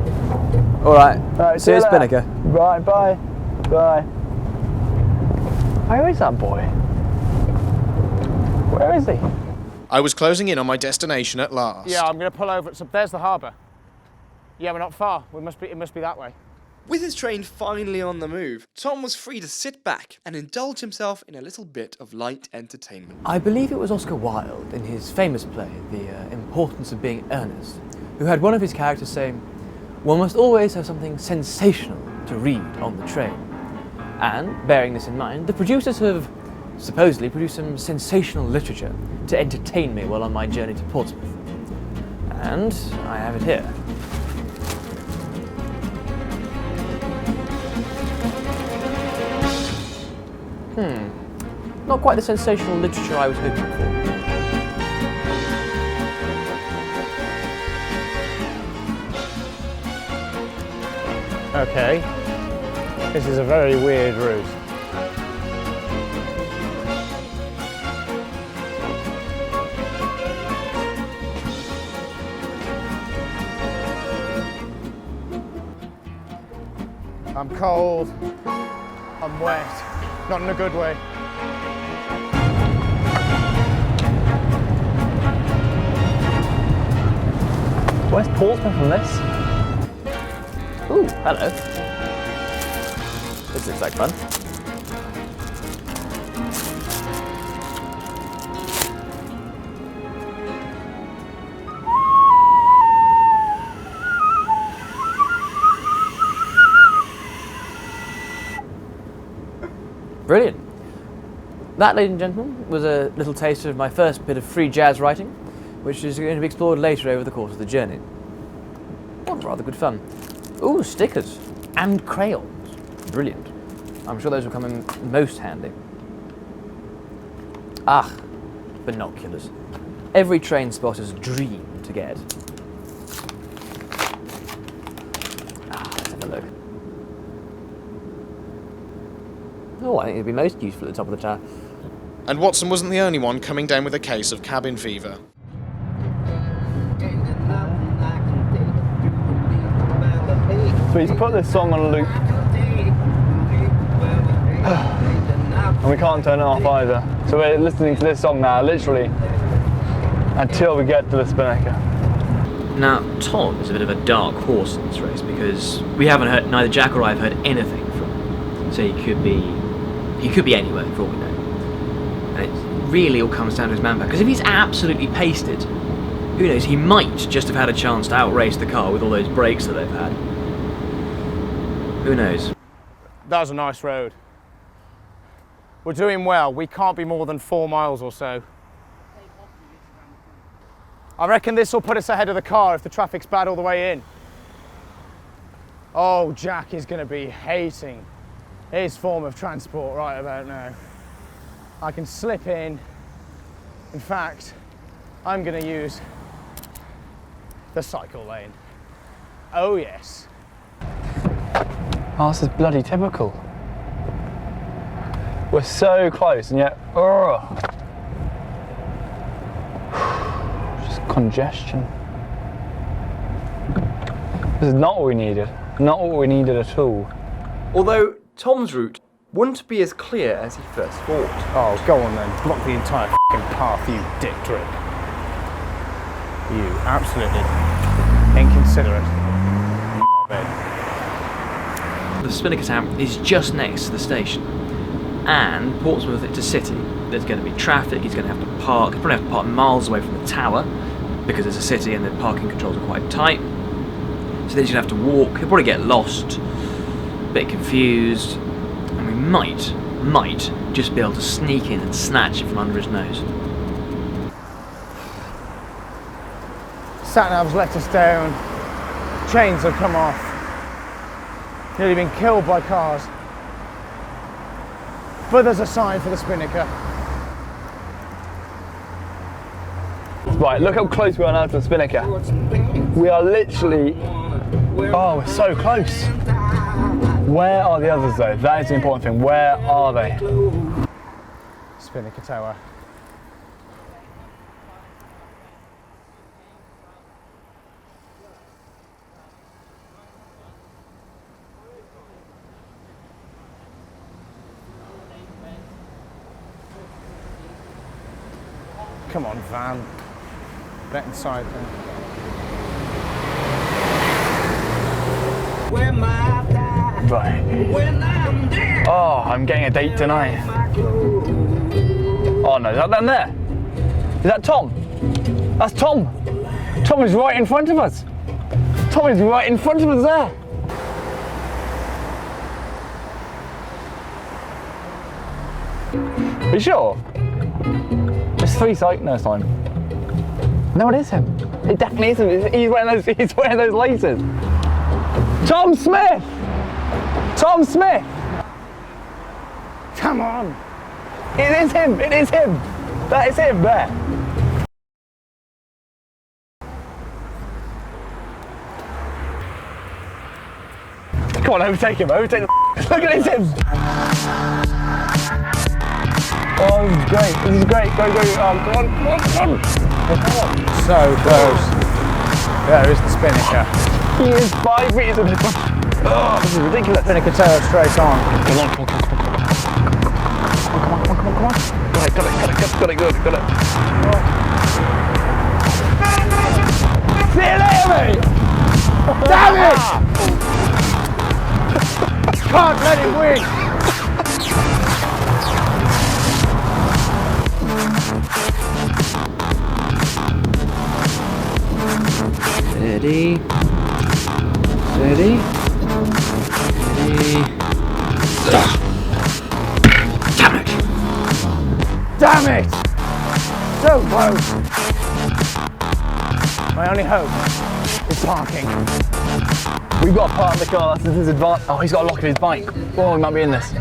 E: Alright, see you at Spinnaker.
H: Right, bye. Bye. Where is that boy? Where is he?
F: I was closing in on my destination at last.
B: Yeah, I'm going to pull over. There's the harbour. Yeah, we're not far. It must be that way.
A: With his train finally on the move, Tom was free to sit back and indulge himself in a little bit of light entertainment.
E: I believe it was Oscar Wilde in his famous play, The Importance of Being Earnest, who had one of his characters saying, "One must always have something sensational to read on the train." And, bearing this in mind, the producers have supposedly produced some sensational literature to entertain me while on my journey to Portsmouth. And I have it here. Not quite the sensational literature I was hoping for.
B: Okay. This is a very weird route. I'm cold. I'm wet. Not in a good way.
H: Where's Portsmouth from this?
E: Ooh, hello. This looks like fun. Brilliant. That, ladies and gentlemen, was a little taster of my first bit of free jazz writing, which is going to be explored later over the course of the journey. Oh, rather good fun. Ooh, stickers and crayons. Brilliant. I'm sure those will come in most handy. Ah, binoculars. Every train spotter's dream to get. Let's have a look. Oh, I think it'd be most useful at the top of the tower.
F: And Watson wasn't the only one coming down with a case of cabin fever.
H: So he's put this song on loop. And we can't turn it off either. So we're listening to this song now, literally, until we get to the Spinnaker.
K: Now, Tom is a bit of a dark horse in this race because we haven't heard, neither Jack or I have heard anything from him. So he could be anywhere for all we know. And it really all comes down to his manpower, because if he's absolutely pasted, who knows, he might just have had a chance to outrace the car with all those brakes that they've had. Who knows?
B: That was a nice road. We're doing well. We can't be more than 4 miles or so. I reckon this will put us ahead of the car if the traffic's bad all the way in. Oh, Jack is going to be hating his form of transport right about now. I can slip in. In fact, I'm going to use the cycle lane. Oh, yes.
H: Oh, this is bloody typical. We're so close and yet, just congestion. This is not what we needed. Not what we needed at all.
A: Although Tom's route wouldn't be as clear as he first thought.
B: Oh, go on then. Block the entire f***ing path, you dick drip. You absolutely inconsiderate.
K: The Spinnaker Tower is just next to the station, and Portsmouth, it's a city. There's going to be traffic, he's going to have to park, he'll probably have to park miles away from the tower, because it's a city and the parking controls are quite tight. So then he's going to have to walk, he'll probably get lost, a bit confused, and we might just be able to sneak in and snatch it from under his nose.
B: Sat-nav's let us down, chains have come off, nearly been killed by cars. But there's a sign for the Spinnaker.
H: Right, look how close we are now to the Spinnaker. We are literally, oh, we're so close. Where are the others though? That is the important thing. Where are they?
B: Spinnaker Tower. Come on, van. Get inside then.
H: Right. Oh, I'm getting a date tonight. Oh no, is that them there? Is that Tom? That's Tom. Tom is right in front of us. Tom is right in front of us there. Are you sure? There's 3 sight. No, it's fine. No, it is him. It definitely is him. He's wearing those laces. Tom Smith! Tom Smith! Come on! It is him! It is him! That is him there! Come on, overtake him, overtake the look at it, it's him! Oh, this is great, this is great, go, go, come on, come on, come on!
B: So close. There is the Spinnaker.
H: He is 5 meters in front. Oh, this is ridiculous.
B: Spinnaker Tower straight on.
H: Come on, come on, come on, come on, come on, come on, come on. Got it, good, got it.
B: See you later, mate! Damn it! Can't let him win!
K: Steady. Steady. Steady. Damn it!
B: Damn it! So close! My only hope is parking.
H: We've got to park the car, that's his advantage. Oh, he's got a lock of his bike. Oh, he might be in this.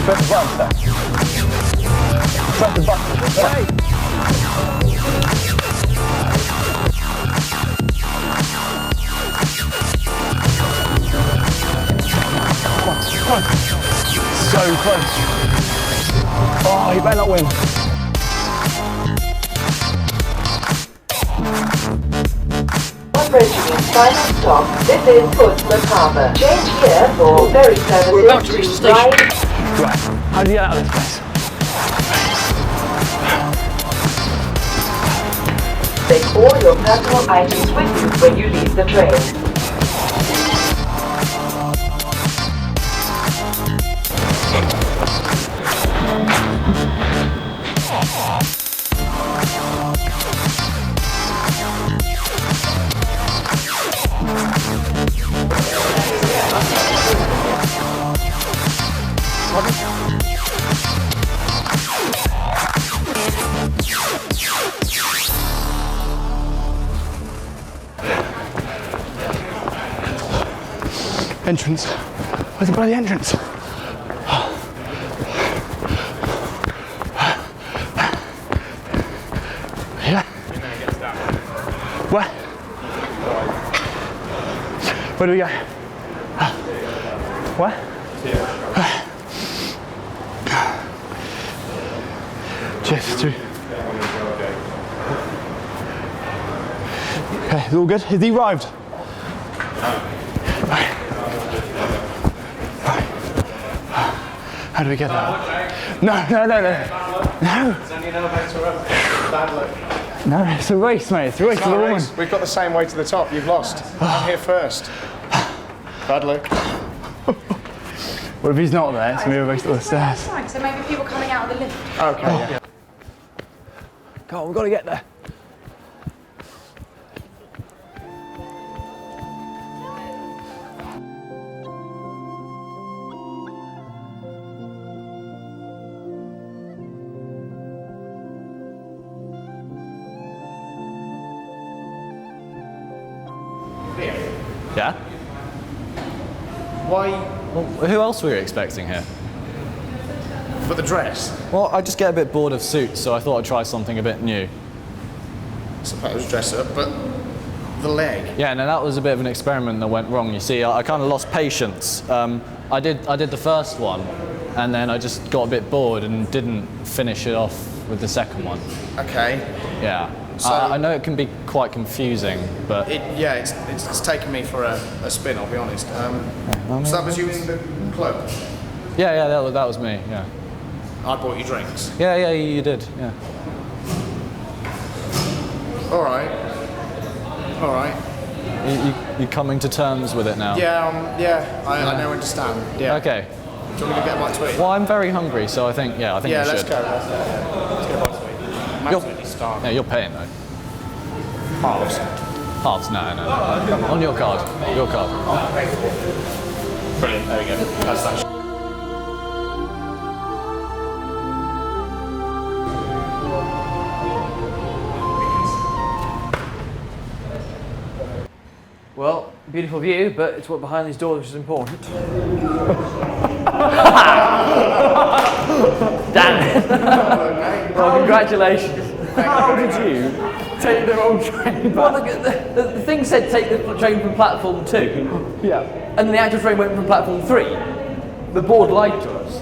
H: Press the button, sir. Press the button. Hey. Come on, come on. So close. Oh, he better not win.
I: Approaching its final stop, this is Portsmouth Harbour. Change here for ferry services.
K: We're about to reach the station.
H: Right, how do you get out of this place?
I: Take all your personal items with you when you leave the train.
H: Entrance. Where's the bloody entrance? Yeah. Where? Where do we go? Where? Cheers. Two. Okay, it's all good. Has he arrived? How do we get out? No.
F: It's only an elevator up. Bad luck.
H: No, it's a race, mate. It's a race to the woman.
F: We've got the same way to the top. You've lost. I'm here first. Bad luck.
H: Well, if he's not there, it's going to be a race to the stairs.
N: So maybe people coming out of the lift.
F: Okay, yeah.
H: Come on, we've got to get there.
O: Yeah?
F: Why?
O: Well, who else were you expecting here?
F: For the dress?
O: Well, I just get a bit bored of suits, so I thought I'd try something a bit new.
F: I suppose dress up, but the leg.
O: Yeah, no, that was a bit of an experiment that went wrong. You see, I kind of lost patience. I did the first one, and then I just got a bit bored and didn't finish it off with the second one.
F: Okay.
O: Yeah.
F: So
O: I know it can be quite confusing, but
F: it's taken me for a spin. I'll be honest. So that was you in the club.
O: Yeah, that was me. Yeah.
F: I bought you drinks.
O: Yeah, you did. Yeah.
F: All right.
O: You coming to terms with it now?
F: Yeah. I now understand. Yeah.
O: Okay.
F: Do you want me to get my tweet?
O: Well, I'm very hungry, so I think we should.
F: Let's go. Let's get my tweet. I'm absolutely starving.
O: Yeah, you're paying though.
F: Halves.
O: Halves? No. On your card. Your card.
F: Brilliant. There we go. That's that.
C: Well, beautiful view, but it's what behind these doors which is important. Damn it! Well, congratulations.
H: How did you take the wrong train back?
C: Well, the thing said take the train from platform 2.
H: Yeah.
C: And the actual train went from platform 3. The board lied to us.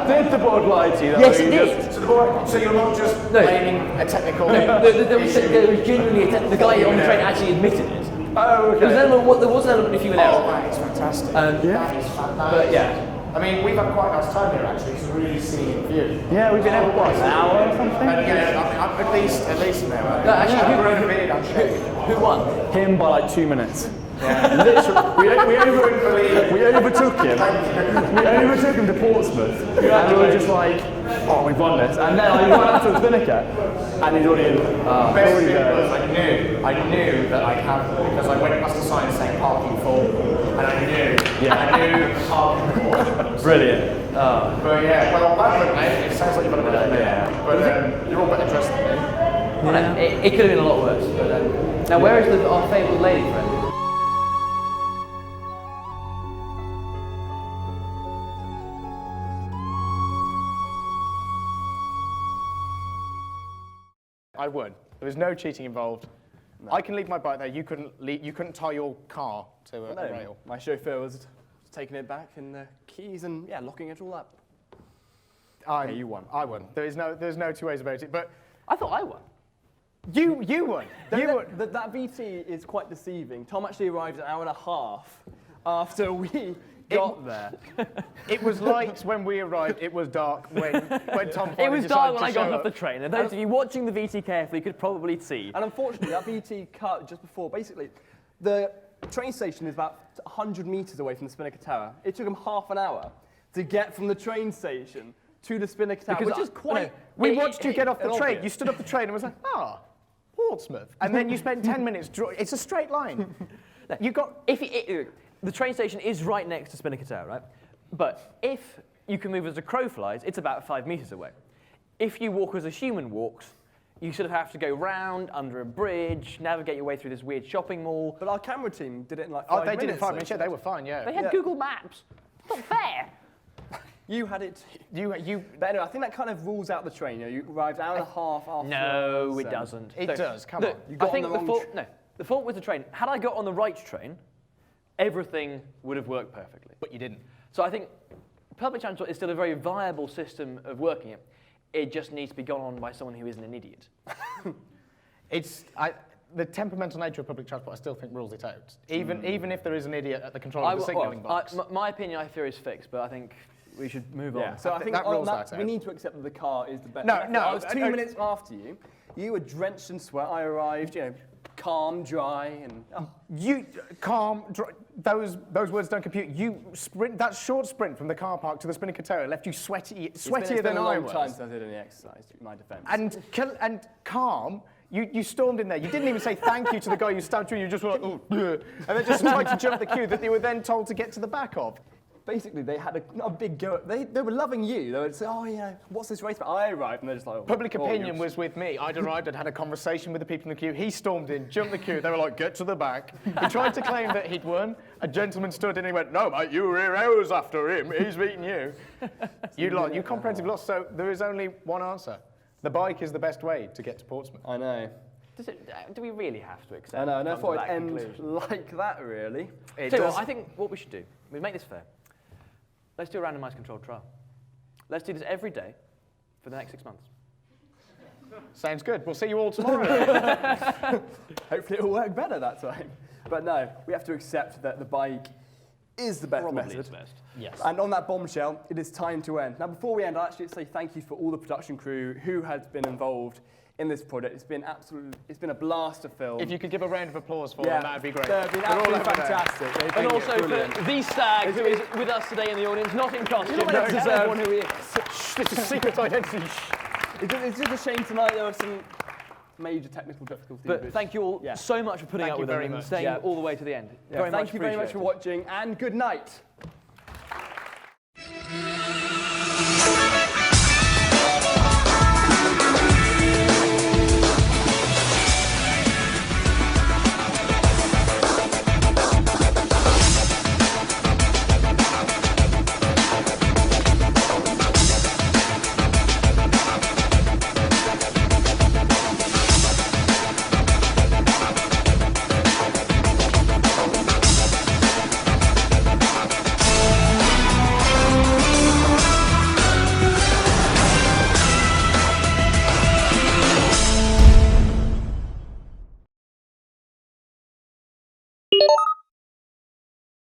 H: Did the board lie to you?
C: Yes, it did.
F: So you're not just blaming a technical...
C: There was genuinely the guy on the train actually admitted it.
H: Oh, okay.
C: There was an element of human error.
F: Oh, that is fantastic.
C: But yeah.
F: I mean, we've had quite a nice time here actually. It's a really scenic view.
H: Yeah, we've been here for what, an hour or something?
F: I'm at least an hour.
C: No, actually,
F: who
C: won?
H: Him by like 2 minutes. Yeah. Literally, we overtook him. We overtook him to Portsmouth, and we were just like, "Oh, we've won this!" And then I went out to the Spinnaker, and he's already in.
F: Best thing was I knew that I'd have because I went past the sign saying parking full, and I knew parking full.
H: Brilliant.
F: But yeah, well, bad luck, mate. It sounds like you've got a bit of but you're all better dressed than me.
C: Yeah. It could have been a lot worse. But now, where is our favourite lady friend?
B: I won. There was no cheating involved. No. I can leave my bike there. You couldn't tie your car to a rail.
D: My chauffeur was taking it back and the keys and locking it all up.
B: You won. I won. There's no two ways about it. But
C: I thought I won.
B: You won.
D: That VT is quite deceiving. Tom actually arrived an hour and a half after we got there.
B: It was light when we arrived. It was dark when Tom finally
C: It was dark when I got
B: up.
C: off the train. And those of you watching the VT carefully could probably see.
D: And unfortunately, that VT cut just before. Basically, the train station is about 100 metres away from the Spinnaker Tower. It took them half an hour to get from the train station to the Spinnaker Tower, which is quite...
B: We watched you get off the train. You stood off the train and was like, Portsmouth. And then you spent 10 minutes. It's a straight line. You got...
C: The train station is right next to Spinnaker Tower, right? But if you can move as a crow flies, it's about 5 metres away. If you walk as a human walks, you sort of have to go round, under a bridge, navigate your way through this weird shopping mall.
D: But our camera team did it in like 5 minutes.
B: They did it in 5 minutes, yeah, they were fine, yeah.
C: They had Google Maps. It's not fair.
D: You had it. But anyway, I think that kind of rules out the train. You arrived an hour and a half after.
C: No, it doesn't.
B: It does, come on.
C: I think the fault was the train. Had I got on the right train, everything would have worked perfectly.
B: But you didn't.
C: So I think public transport is still a very viable system of working it. it just needs to be gone on by someone who isn't an idiot.
B: The temperamental nature of public transport, I still think rules it out. Even if there is an idiot at the control of the signalling box.
C: My opinion, I fear, is fixed, but I think we should move on.
D: So I think
B: that rules that out.
D: we need to accept that the car is the best.
B: No,
D: I was 2 minutes after you. You were drenched in sweat. I arrived, calm, dry, and
B: you calm. Those words don't compute. You sprint that short sprint from the car park to the Spinnaker Tower left you sweatier than I was.
D: It's been a long time since I did any exercise. In my defence.
B: And calm. You stormed in there. You didn't even say thank you to the guy who stabbed you. You just were like, oh, and then just tried to jump the queue that you were then told to get to the back of.
D: Basically, they had a big go. They were loving you. They would say, oh, what's this race about? I arrived, and they're just like,
B: Public opinion was with me. I'd arrived, I'd had a conversation with the people in the queue. He stormed in, jumped the queue. They were like, get to the back. He tried to claim that he'd won. A gentleman stood in and he went, no, mate, you were here hours after him. He's beaten you. You comprehensive loss. So there is only one answer. The bike is the best way to get to Portsmouth.
D: I know.
C: Do we really have to accept?
D: I know. And I thought it'd end
C: conclusion?
D: like that, really.
C: I think what we should do, we make this fair. Let's do a randomised controlled trial. Let's do this every day for the next 6 months.
B: Sounds good. We'll see you all tomorrow.
D: Hopefully it'll work better that time. But no, we have to accept that the bike is the best
C: Probably
D: method.
C: is best. Yes.
D: And on that bombshell, it is time to end. Now, before we end, I'll actually say thank you for all the production crew who has been involved in this project. It's been a blast to film.
B: If you could give a round of appless for them, that'd be great.
D: They've been absolutely fantastic.
C: And also for the stag who is with us today in the audience, not in costume.
D: You don't tell everyone who he is.
B: This is secret identity.
D: It's just a shame tonight there were some major technical difficulties.
C: But thank you all so much for putting up with us and staying all the way to the end.
D: Thank you very much for watching, and good night.